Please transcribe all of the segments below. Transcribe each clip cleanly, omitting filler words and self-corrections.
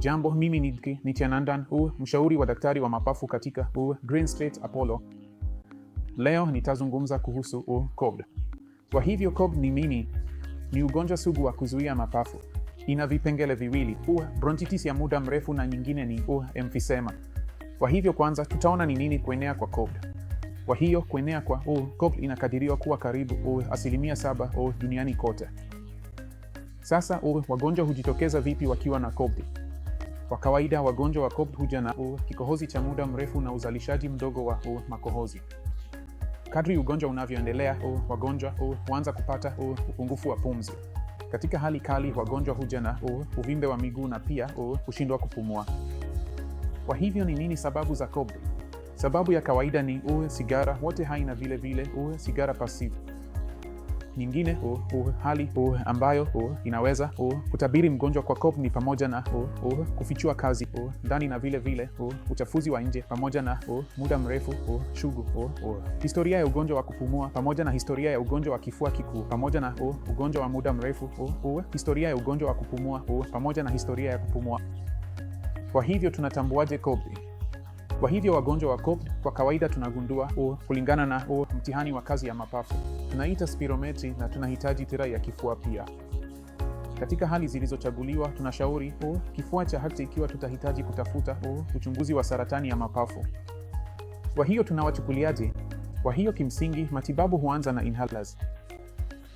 Jambo, mimi ni Nityanandan, mshauri wa daktari wa mapafu katika Green State Apollo. Leo nitazungumza kuhusu COVID. Kwa hivyo COVID ni nini? Ni ugonjwa sugu wa kuzuia mapafu. Ina vipengele viwili, bronchitis ya muda mrefu na nyingine ni emphysema. Kwa hivyo kwanza tutaona ni nini kuenea kwa COVID. Kwa hiyo kuenea kwa COVID inakadiriwa kuwa karibu 7% duniani kote. Sasa wagonjwa hujitokeza vipi wakiwa na COVID? Kwa kawaida wagonjwa wa COVID huja na kikohozi cha muda mrefu na uzalishaji mdogo wa makohozi. Kadri ugonjwa unavyoendelea, wagonjwa huanza kupata upungufu wa pumzi. Katika hali kali, wagonjwa huja na uvimbe wa miguu na pia kushindwa kupumua. Kwa hivyo ni nini sababu za COVID? Sababu ya kawaida ni sigara, wote hai na vile vile sigara passive. Nyingine hali ambayo inaweza kutabiri mgonjwa kwa COVID ni pamoja na kufichua kazi ndani na vile vile uchafuzi wa nje pamoja na muda mrefu shugu, historia ya ugonjwa wa kupumua pamoja na historia ya ugonjwa wa kifua kikuu pamoja na ugonjwa wa muda mrefu historia ya ugonjwa wa kupumua pamoja na historia ya kupumua. Kwa hivyo tunatambuaje COVID? Kwa hivyo wagonjwa wa COVID kwa kawaida tunagundua kulingana na mtihani wa kazi ya mapafu. Tunaita spirometri na tunahitaji tira ya kifua pia. Katika hali zilizochaguliwa tunashauri kifua cha hati ikiwa tutahitaji kutafuta uchunguzi wa saratani ya mapafu. Kwa hiyo tunawachukuliaje? Kwa hiyo kimsingi matibabu huanza na inhalers.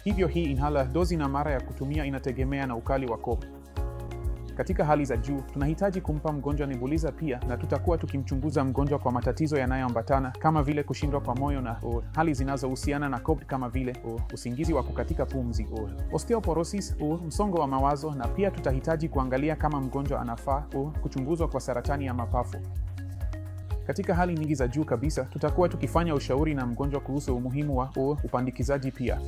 Hivyo hii inhaler, dozi na mara ya kutumia inategemea na ukali wa COVID. Katika hali za juu, tunahitaji kumpa mgonjwa nebulizer pia, na tutakuwa tukimchunguza mgonjwa kwa matatizo yanayoambatana kama vile kushindwa kwa moyo na hali zinazohusiana na COVID kama vile usingizi wa kukatika pumzi, osteoporosis, msongo wa mawazo, na pia tutahitaji kuangalia kama mgonjwa anafaa kuchunguzwa kwa saratani ya mapafu. Katika hali nyingi za juu kabisa, tutakuwa tukifanya ushauri na mgonjwa kuhusu umuhimu wa upandikizaji pia.